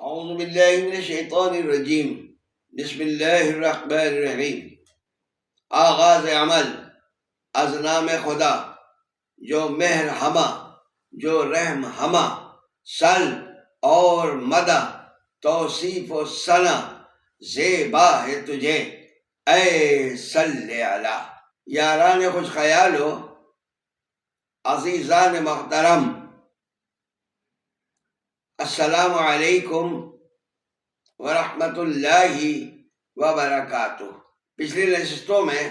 اعوذ باللہ من الشیطان الرجیم بسم اللہ الرحمن الرحیم۔ آغاز عمل از نام خدا جو مہر ہما جو رحم ہما، سل اور مدہ توصیف و ثنا زیبا ہے تجھے اے صلی علی۔ یاران خوش خیالو، عزیزان محترم، السلام علیکم ورحمۃ اللہ وبرکاتہ۔ پچھلی نشستوں میں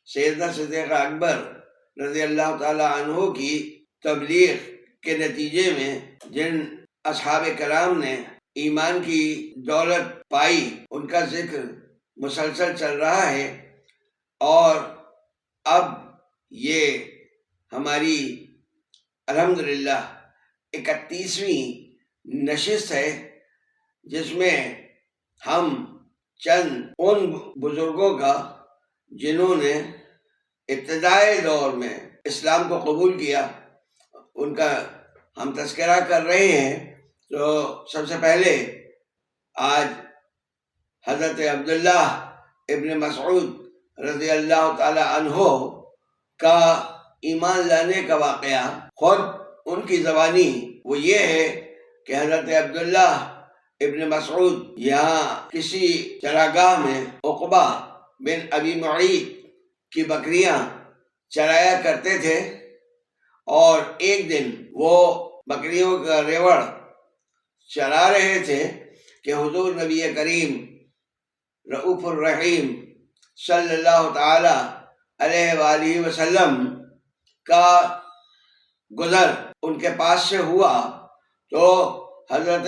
سیدنا صدیق اکبر رضی اللہ تعالی عنہ کی تبلیغ کے نتیجے میں جن اصحاب کرام نے ایمان کی دولت پائی ان کا ذکر مسلسل چل رہا ہے، اور اب یہ ہماری الحمدللہ 31ویں نشست ہے جس میں ہم چند ان بزرگوں کا جنہوں نے ابتدائی دور میں اسلام کو قبول کیا ان کا ہم تذکرہ کر رہے ہیں۔ تو سب سے پہلے آج حضرت عبداللہ ابن مسعود رضی اللہ تعالی عنہ کا ایمان لانے کا واقعہ خود ان کی زبانی وہ یہ ہے کہ حضرت عبداللہ ابن مسعود یہاں کسی چراگاہ میں عقبہ بن ابی معیط کی بکریاں چرایا کرتے تھے، اور ایک دن وہ بکریوں کا ریوڑ چرا رہے تھے کہ حضور نبی کریم رؤوف الرحیم صلی اللہ تعالی علیہ وآلہ وسلم کا گزر ان کے پاس سے ہوا، تو حضرت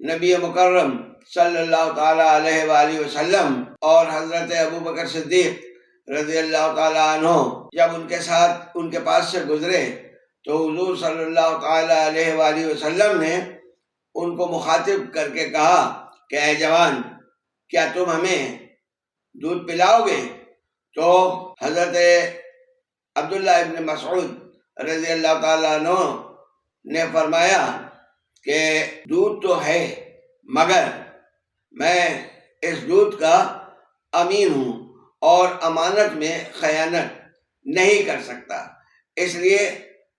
نبی مکرم صلی اللہ تعالی علیہ وآلہ وسلم اور حضرت ابوبکر صدیق رضی اللہ تعالی عنہ جب ان کے ساتھ ان کے پاس سے گزرے تو حضور صلی اللہ تعالی علیہ وآلہ وسلم نے ان کو مخاطب کر کے کہا کہ اے جوان، کیا تم ہمیں دودھ پلاؤ گے؟ تو حضرت عبداللہ ابن مسعود رضی اللہ تعالیٰ عنہ نے فرمایا کہ دودھ تو ہے، مگر میں اس دودھ کا امین ہوں اور امانت میں خیانت نہیں کر سکتا، اس لیے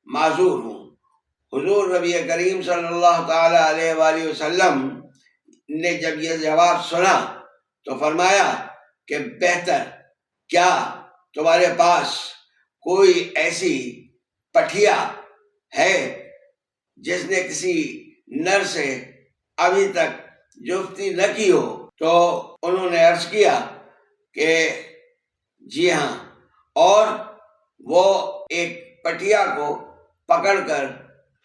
معذور ہوں۔ حضور نبی کریم صلی اللہ تعالی علیہ وآلہ وسلم نے جب یہ جواب سنا تو فرمایا کہ بہتر، کیا تمہارے پاس کوئی ایسی پٹھیا ہے جس نے کسی نر سے ابھی تک جفتی نہ کی ہو؟ تو انہوں نے عرض کیا کہ جی ہاں، اور وہ ایک پٹھیا کو پکڑ کر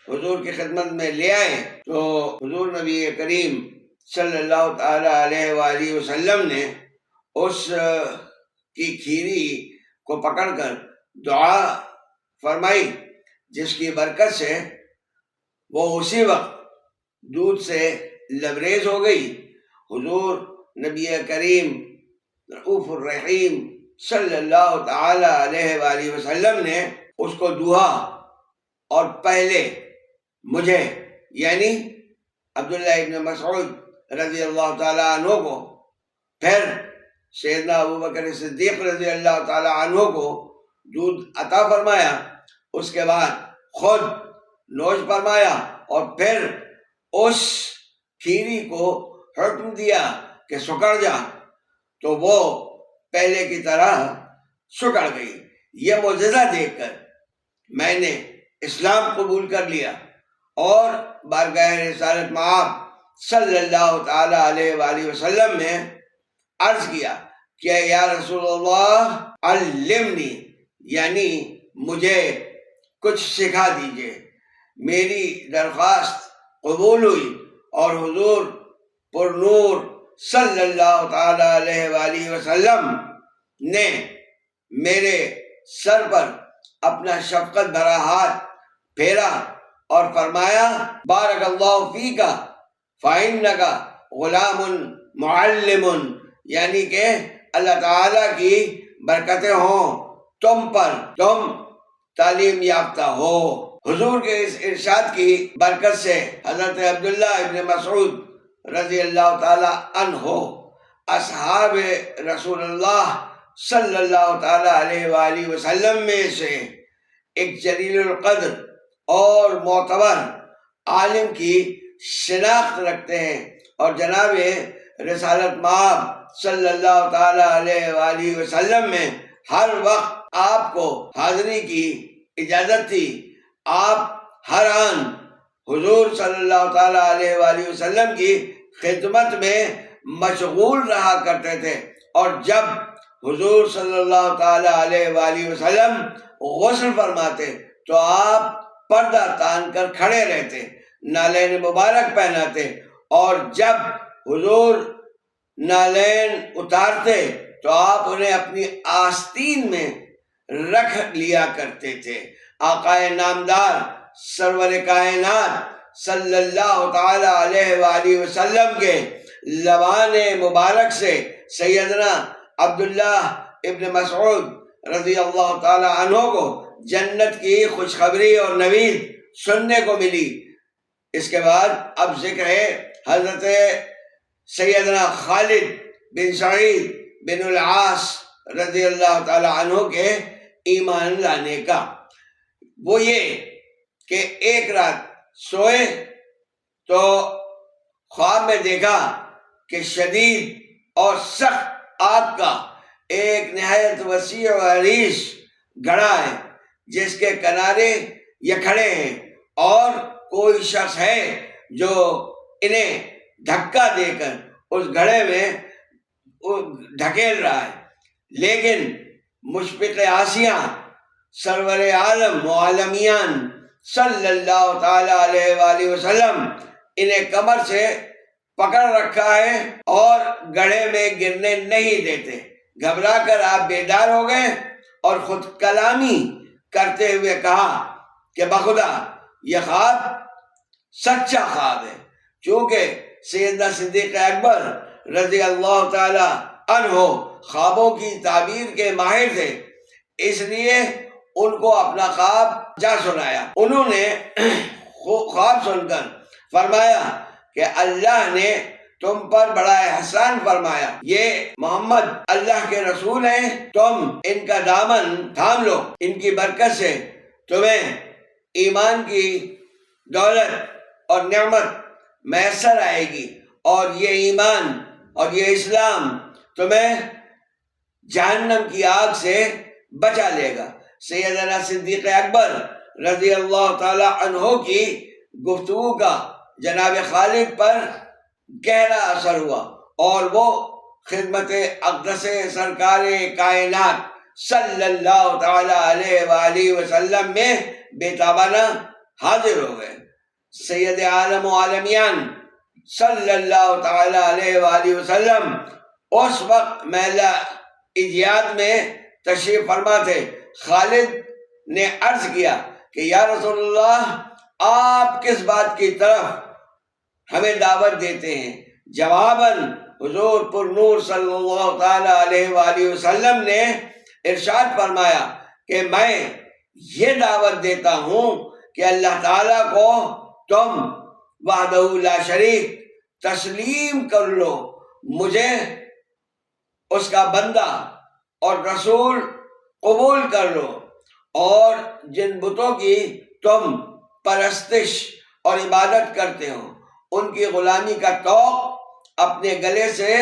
حضور کی خدمت میں لے آئے، تو حضور نبی کریم صلی اللہ تعالی علیہ وآلہ وسلم نے اس کی کھیری کو پکڑ کر دعا فرمائی، جس کی برکت سے وہ اسی وقت دودھ سے لبریز ہو گئی۔ حضور نبی کریم رؤوف الرحیم صلی اللہ تعالی علیہ وآلہ وسلم نے اس کو دوہا، اور پہلے مجھے یعنی عبداللہ ابن مسعود رضی اللہ تعالی عنہ کو، پھر سیدنا ابوبکر صدیق رضی اللہ تعالی عنہ کو دودھ عطا فرمایا، اس کے بعد خود نوش فرمایا، اور پھر اس کھیری کو حکم دیا کہ سکڑ جا، تو وہ پہلے کی طرح سکڑ گئی۔ یہ معجزہ دیکھ کر میں نے اسلام قبول کر لیا اور بارگاہ رسالت مآب صلی اللہ تعالی علیہ وآلہ وسلم میں عرض کیا کہ یا رسول اللہ علمنی، یعنی مجھے کچھ سکھا دیجئے۔ میری درخواست قبول ہوئی، اور حضور پر نور صلی اللہ تعالی علیہ وآلہ وسلم نے میرے سر پر اپنا شفقت بھرا ہاتھ پھیرا اور فرمایا بارک اللہ فیک فإنک غلام معلم، یعنی کہ اللہ تعالیٰ کی برکتیں ہوں تم پر، تم تعلیم یافتہ ہو۔ حضور کے اس ارشاد کی برکت سے حضرت عبداللہ ابن مسعود رضی اللہ تعالی عنہ اصحاب رسول اللہ صلی اللہ تعالی علیہ وآلہ وسلم میں سے ایک جلیل القدر اور معتبر عالم کی شناخت رکھتے ہیں، اور جناب رسالت مآب صلی اللہ تعالی علیہ وآلہ وسلم میں ہر وقت آپ کو حاضری کی اجازت تھی۔ آپ ہر آن حضور صلی اللہ تعالی علیہ وآلہ وسلم کی خدمت میں مشغول رہا کرتے تھے، اور جب حضور صلی اللہ تعالی علیہ وآلہ وسلم غسل فرماتے تو آپ پردہ تان کر کھڑے رہتے، نالین مبارک پہناتے، اور جب حضور نالین اتارتے تو آپ انہیں اپنی آستین میں رکھ لیا کرتے تھے۔ آقا نامدار سرور کائنات صلی اللہ تعالی علیہ وآلہ وسلم کے لبان مبارک سے سیدنا عبداللہ ابن مسعود رضی اللہ تعالی عنہ کو جنت کی خوشخبری اور نوید سننے کو ملی۔ اس کے بعد اب ذکر ہے حضرت سیدنا خالد بن سعید بن العاص رضی اللہ تعالی عنہ کے ایمان لانے کا۔ وہ یہ کہ ایک رات سوئے تو خواب میں دیکھا کہ شدید اور سخت آگ کا ایک نہایت وسیع و عریض گڑھا ہے، جس کے کنارے یہ کھڑے ہیں، اور کوئی شخص ہے جو انہیں دھکا دے کر اس گھڑے میں ڈھکیل رہا ہے، لیکن مشفق آسیہ سرور عالم و عالمیان صلی اللہ تعالی علیہ وآلہ وسلم انہیں کمر سے پکڑ رکھا ہے اور گڑھے میں گرنے نہیں دیتے۔ گھبرا کر آپ بیدار ہو گئے اور خود کلامی کرتے ہوئے کہا کہ بخدا یہ خواب سچا خواب ہے۔ چونکہ سیدنا صدیق اکبر رضی اللہ تعالی عنہ خوابوں کی تعبیر کے ماہر تھے، اس لیے ان کو اپنا خواب جا سنایا۔ انہوں نے خواب سن کر فرمایا کہ اللہ نے تم پر بڑا احسان فرمایا، یہ محمد اللہ کے رسول ہیں، تم ان کا دامن تھام لو، ان کی برکت سے تمہیں ایمان کی دولت اور نعمت میسر آئے گی، اور یہ ایمان اور یہ اسلام تمہیں جہنم کی آگ سے بچا لے گا۔ سیدنا صدیق اکبر رضی اللہ تعالی عنہ کی گفتگو کا جناب خالد پر گہرا اثر ہوا، اور وہ خدمت اقدس سرکار کائنات صلی اللہ تعالی علیہ وآلہ وسلم میں بے تابانہ حاضر ہو گئے۔ سید عالم و عالمیان صلی اللہ تعالی علیہ وآلہ وسلم اس وقت محلہ ایجاد میں تشریف فرما تھے۔ خالد نے عرض کیا کہ یا رسول اللہ، آپ کس بات کی طرف ہمیں دعوت دیتے ہیں؟ جواباً حضور پر نور صلی اللہ تعالی علیہ وآلہ وسلم نے ارشاد فرمایا کہ میں یہ دعوت دیتا ہوں کہ اللہ تعالیٰ کو تم وحدہ لا شریک تسلیم کر لو، مجھے اس کا بندہ اور رسول قبول کر لو، اور جن بتوں کی تم پرستش اور عبادت کرتے ہو ان کی غلامی کا طوق اپنے گلے سے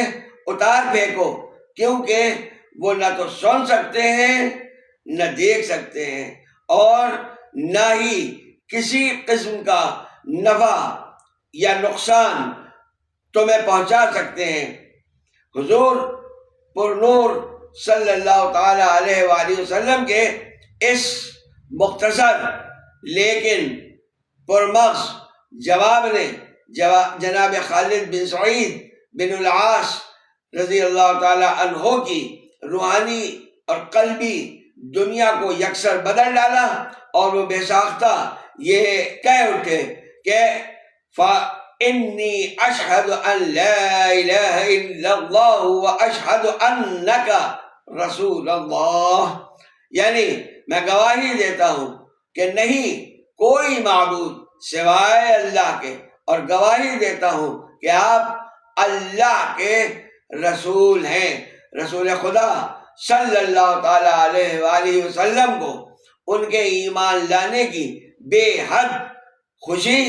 اتار پھینکو، کیونکہ وہ نہ تو سن سکتے ہیں نہ دیکھ سکتے ہیں، اور نہ ہی کسی قسم کا نفع یا نقصان تمہیں پہنچا سکتے ہیں۔ حضور پر نور صلی اللہ تعالی علیہ وآلہ وسلم کے اس مختصر لیکن پرمغز جواب نے جناب خالد بن سعید بن العاص رضی اللہ تعالی عنہ کی روحانی اور قلبی دنیا کو یکسر بدل ڈالا، اور وہ بے ساختہ یہ کہہ اٹھے کہ فَإِنِّي أَشْهَدُ أَن لَا إِلَهَ إِلَّا اللَّهُ وَأَشْهَدُ أَنَّكَ رَسُولَ اللَّهِ، یعنی میں گواہی دیتا ہوں کہ نہیں کوئی معبود سوائے اللہ کے، اور گواہی دیتا ہوں کہ آپ اللہ کے رسول ہیں، رسول خدا صلی اللہ تعالی علیہ وآلہ وسلم کو ان کے ایمان لانے کی بے حد خوشی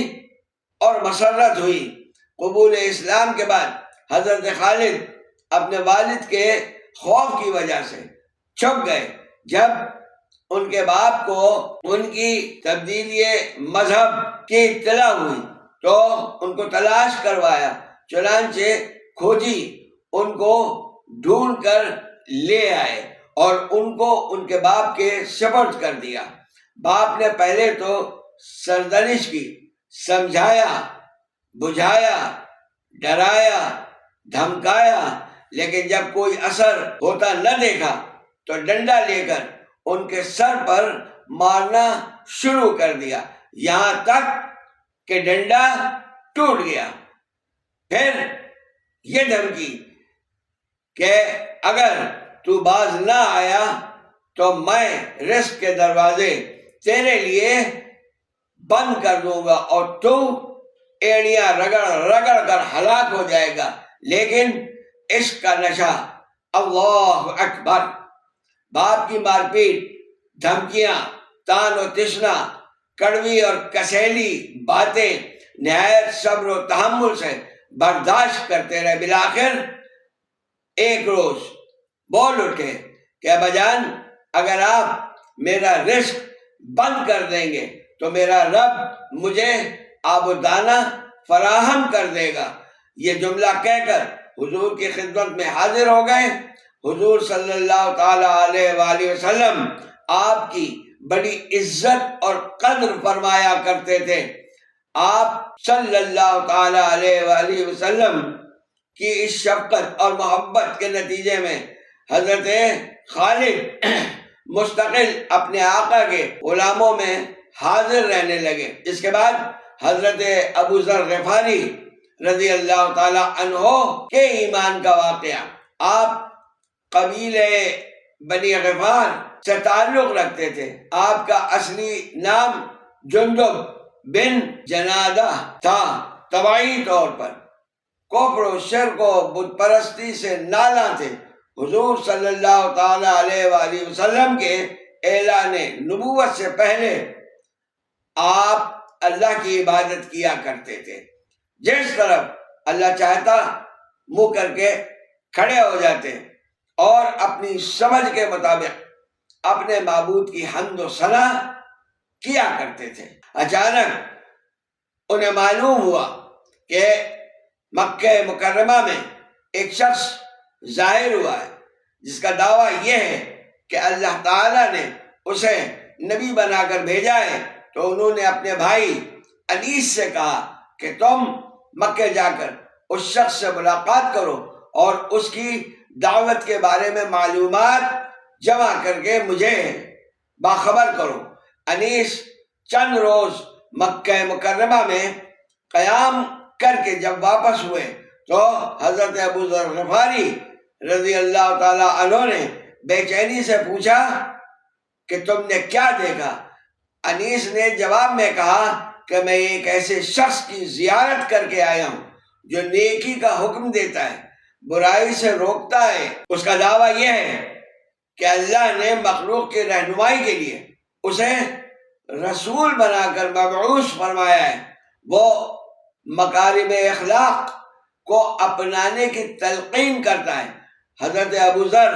اور مسرت ہوئی۔ قبول اسلام کے بعد حضرت خالد اپنے والد کے خوف کی وجہ سے چھپ گئے۔ جب ان کے باپ کو ان کی تبدیلی مذہب کی اطلاع ہوئی تو ان کو تلاش کروایا، چنانچہ کھوجی ان کو ڈھونڈ کر لے آئے اور ان کو ان کے باپ کے سپرد کر دیا۔ باپ نے پہلے تو سرزنش کی، سمجھایا، بجھایا، ڈرایا، دھمکایا، لیکن جب کوئی اثر ہوتا نہ دیکھا تو ڈنڈا لے کر ان کے سر پر مارنا شروع کر دیا، یہاں تک کہ ڈنڈا ٹوٹ گیا۔ پھر یہ دھمکی کہ اگر تو باز نہ آیا تو میں رزق کے دروازے تیرے لیے بند کر دوں گا اور تو ایڑیاں رگڑ رگڑ کر ہلاک ہو جائے گا۔ لیکن عشق کا نشہ، اللہ اکبر، باپ کی مار پیٹ، دھمکیاں، تان و تشنا، کڑوی اور کسیلی باتیں نہایت صبر و تحمل سے برداشت کرتے رہے۔ بالآخر ایک روز بول اٹھے کہ ابا جان، اگر آپ میرا رزق بند کر دیں گے تو میرا رب مجھے آب و دانہ فراہم کر دے گا۔ یہ جملہ کہہ کر حضور کی خدمت میں حاضر ہو گئے۔ حضور صلی اللہ تعالی علیہ وآلہ وسلم آپ کی بڑی عزت اور قدر فرمایا کرتے تھے۔ آپ صلی اللہ تعالی علیہ وآلہ وسلم کی اس شفقت اور محبت کے نتیجے میں حضرت خالد مستقل اپنے آقا کے غلاموں میں حاضر رہنے لگے۔ اس کے بعد حضرت ابو ذر غفاری رضی اللہ تعالی عنہ کے ایمان کا واقعہ۔ آپ قبیلے بنی غفار سے تعلق رکھتے تھے۔ آپ کا اصلی نام جندب بن جنادہ تھا۔ طبعی طور پر کفر و شرک و بت پرستی سے نالاں تھے۔ حضور صلی اللہ تعالی علیہ وآلہ وسلم کے اعلان نبوت سے پہلے آپ اللہ کی عبادت کیا کرتے تھے۔ جس طرف اللہ چاہتا منہ کر کے کھڑے ہو جاتے اور اپنی سمجھ کے مطابق اپنے معبود کی حمد و ثنا کیا کرتے تھے۔ اچانک انہیں معلوم ہوا کہ مکہ مکرمہ میں ایک شخص ظاہر ہوا ہے جس کا دعویٰ یہ ہے کہ اللہ تعالیٰ نے اسے نبی بنا کر بھیجا ہے۔ تو انہوں نے اپنے بھائی انیس سے کہا کہ تم مکہ جا کر اس شخص سے ملاقات کرو اور اس کی دعوت کے بارے میں معلومات جمع کر کے مجھے باخبر کرو۔ انیس چند روز مکہ مکرمہ میں قیام کر کے جب واپس ہوئے تو حضرت ابو ذر غفاری رضی اللہ تعالی عنہ نے بے چینی سے پوچھا کہ تم نے کیا دیکھا؟ انیس نے جواب میں کہا کہ میں ایک ایسے شخص کی زیارت کر کے آیا ہوں جو نیکی کا حکم دیتا ہے، برائی سے روکتا ہے۔ اس کا دعویٰ یہ ہے کہ اللہ نے مخلوق کی رہنمائی کے لیے اسے رسول بنا کر مبعوث فرمایا ہے۔ وہ مکارم اخلاق کو اپنانے کی تلقین کرتا ہے۔ حضرت ابو ذر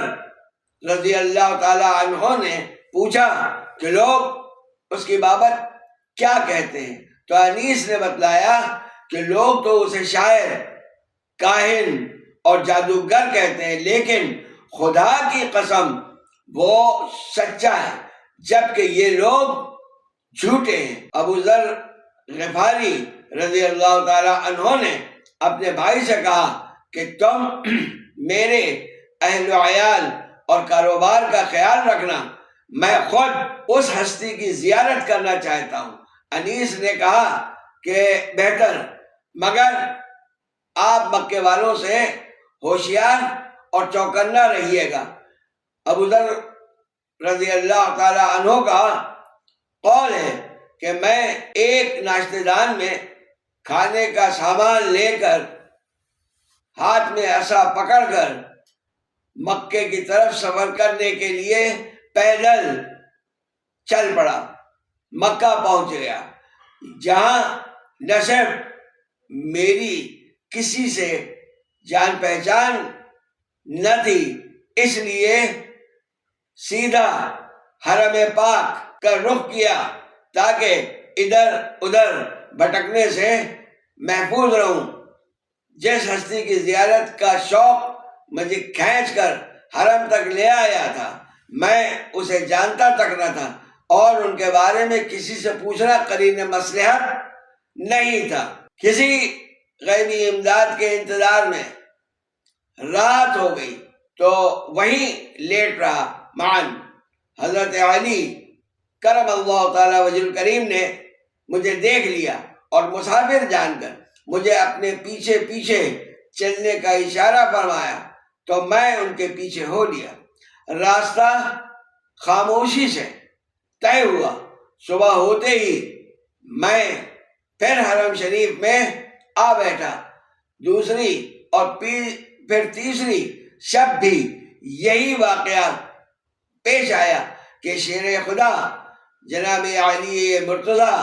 رضی اللہ تعالی عنہ نے پوچھا کہ لوگ اس کی بابت کیا کہتے ہیں؟ تو انیس نے بتلایا کہ لوگ تو اسے شاعر، کاہن اور جادوگر کہتے ہیں، لیکن خدا کی قسم وہ سچا ہے، جبکہ یہ لوگ جھوٹے ہیں۔ ابو ذر غفاری رضی اللہ تعالی عنہ نے اپنے بھائی سے کہا کہ تم میرے اہل و عیال اور کاروبار کا خیال رکھنا، میں خود اس ہستی کی زیارت کرنا چاہتا ہوں۔ انیس نے کہا کہ بہتر، مگر آپ مکے والوں سے ہوشیار اور چوکنا رہیے گا۔ ابو ذر رضی اللہ تعالی عنہ کا قول ہے کہ میں ایک ناشتے دان میں کھانے کا سامان لے کر ہاتھ میں عصا پکڑ کر مکے کی طرف سفر کرنے کے لیے پیدل چل پڑا، مکہ پہنچ گیا، جہاں نہ صرف میری کسی سے جان پہچان نہ تھی، اس لیے سیدھا حرم پاک کا رخ کیا تاکہ ادھر ادھر بھٹکنے سے محفوظ رہوں۔ جس ہستی کی زیارت کا شوق مجھے کھینچ کر حرم تک لے آیا تھا، میں اسے جانتا تک نہ تھا اور ان کے بارے میں کسی سے پوچھنا قرین مصلحت نہیں تھا۔ کسی غیبی امداد کے انتظار میں رات ہو گئی تو وہیں لیٹ رہا۔ معاً حضرت علی کرم اللہ تعالی وجہ الکریم نے مجھے دیکھ لیا اور مسافر جان کر مجھے اپنے پیچھے پیچھے چلنے کا اشارہ فرمایا تو میں ان کے پیچھے ہو لیا۔ راستہ خاموشی سے طے ہوا۔ صبح ہوتے ہی میں پھر حرم شریف میں آ بیٹھا۔ دوسری اور پھر تیسری شب بھی یہی واقعہ پیش آیا کہ شیر خدا جناب علی مرتضیٰ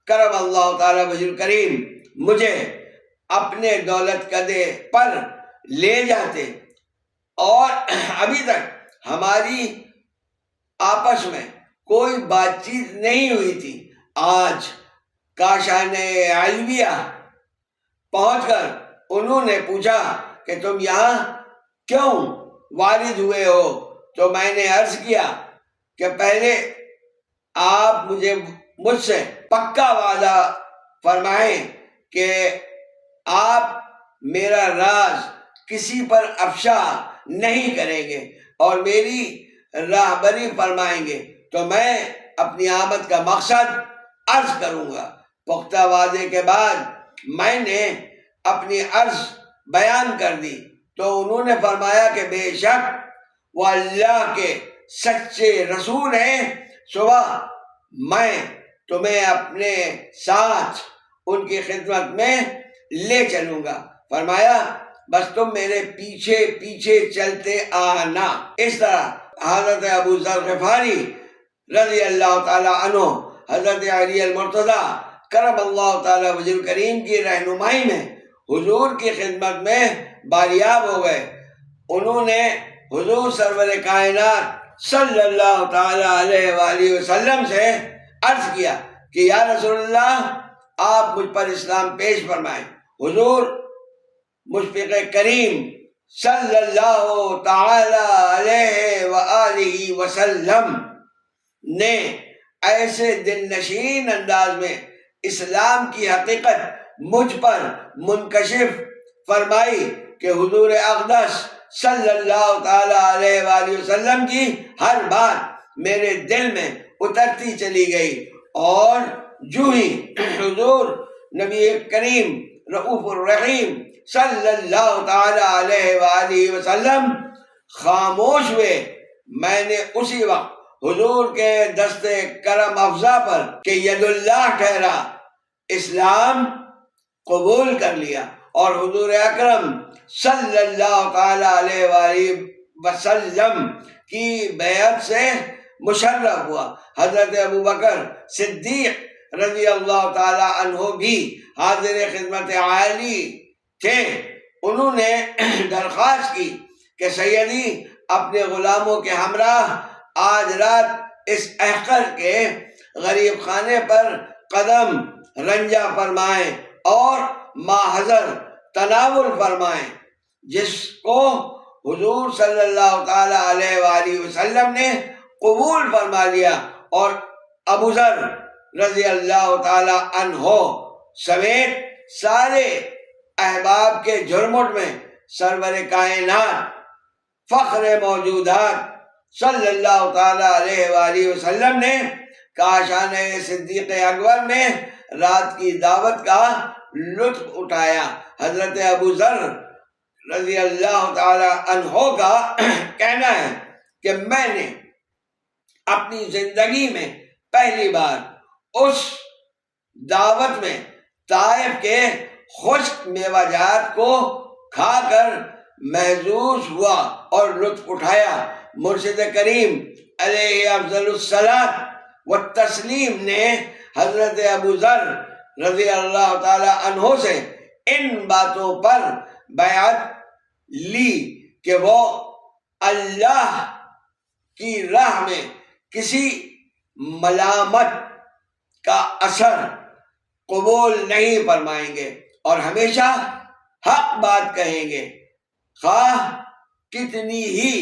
کرم اللہ تعالی وجہ الکریم مجھے اپنے دولت کدے پر لے جاتے اور ابھی تک ہماری آپس میں کوئی بات چیت نہیں ہوئی تھی۔ آج کاشان علویہ پہنچ کر انہوں نے پوچھا کہ تم یہاں کیوں وارد ہوئے ہو؟ تو میں نے عرض کیا کہ پہلے آپ مجھ سے پکا وعدہ فرمائیں کہ آپ میرا راز کسی پر افشا نہیں کریں گے اور میری راہبری فرمائیں گے تو میں اپنی آمد کا مقصد عرض کروں گا۔ پختہ وعدے کے بعد میں نے اپنی عرض بیان کر دی تو انہوں نے فرمایا کہ بے شک وہ اللہ کے سچے رسول ہیں، صبح میں تمہیں اپنے ساتھ ان کی خدمت میں لے چلوں گا۔ فرمایا بس تم میرے پیچھے پیچھے چلتے آنا۔ اس طرح حضرت ابو ذر غفاری رضی اللہ تعالی عنہ حضرت علی المرتضیٰ کرم اللہ تعالی وجہ الکریم کی رہنمائی میں حضور کی خدمت میں باریاب ہو گئے۔ انہوں نے حضور سرور کائنات صلی اللہ تعالی علیہ وآلہ وسلم سے عرض کیا کہ یا رسول اللہ آپ مجھ پر اسلام پیش فرمائیں۔ حضور مشفق کریم صلی اللہ تعالی علیہ وآلہ وسلم نے ایسے دل نشین انداز میں اسلام کی حقیقت مجھ پر منکشف فرمائی کہ حضور اقدس صلی اللہ تعالی علیہ وآلہ وسلم کی ہر بات میرے دل میں اترتی چلی گئی اور جو ہی حضور نبی کریم رؤوف الرحیم صلی اللہ تعالی علیہ وآلہ وسلم خاموش ہوئے، میں نے اسی وقت حضور کے دست کرم افزا پر کہ ید اللہ ٹھہرا اسلام قبول کر لیا اور حضور اکرم صلی اللہ تعالی علیہ وآلہ وسلم کی بیعت سے مشرف ہوا۔ حضرت ابوبکر صدیق رضی اللہ تعالی عنہ بھی حاضر خدمت عالی تھے۔ انہوں نے درخواست کی کہ سیدی اپنے غلاموں کے ہمراہ آج رات اس احقر کے غریب خانے پر قدم رنجہ فرمائیں اور ماحضر تناول فرمائیں، جس کو حضور صلی اللہ تعالی علیہ وآلہ وسلم نے قبول فرما لیا اور ابو ذر رضی اللہ تعالی عنہ سمیت سارے احباب کے جھرمٹ میں سرور کائنات فخر موجودات صلی اللہ تعالی علیہ وآلہ وسلم نے کاشان صدیق اکبر میں رات کی دعوت کا لطف اٹھایا۔ حضرت ابو ذر رضی اللہ تعالی عنہ کا کہنا ہے کہ میں نے اپنی زندگی میں پہلی بار اس دعوت میں طائف کے خشک میوہ جات کو کھا کر محظوظ ہوا اور لطف اٹھایا۔ مرشد کریم علیہ افضل الصلاۃ والتسلیم نے حضرت ابو ذر رضی اللہ تعالی عنہ سے ان باتوں پر بیعت لی کہ وہ اللہ کی راہ میں کسی ملامت کا اثر قبول نہیں فرمائیں گے اور ہمیشہ حق بات کہیں گے، خواہ کتنی ہی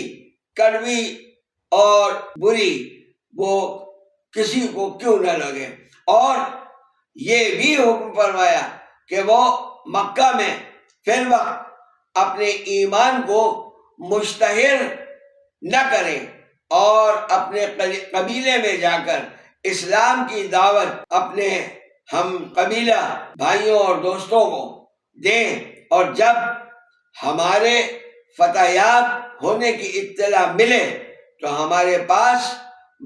کڑوی اور بری وہ کسی کو کیوں نہ لگے۔ اور یہ بھی حکم فرمایا کہ وہ مکہ میں فی الوقت اپنے ایمان کو مشتہر نہ کریں اور اپنے قبیلے میں جا کر اسلام کی دعوت اپنے ہم قبیلہ بھائیوں اور دوستوں کو دیں، اور جب ہمارے فتح یاب ہونے کی اطلاع ملے تو ہمارے پاس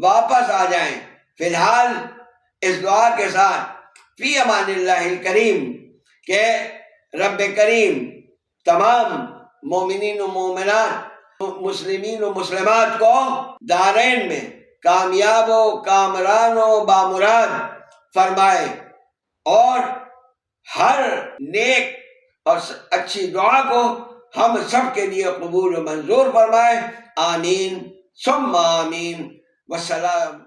واپس آ جائیں۔ فی الحال اس دعا کے ساتھ فی امان اللہ الکریم کہ رب کریم تمام مومنین و مومنات، مسلمین و مسلمات کو دارین میں کامیاب و کامران و بامراد فرمائے اور ہر نیک اور اچھی دعا کو ہم سب کے لیے قبول و منظور فرمائے۔ آمین ثم آمین۔ والسلام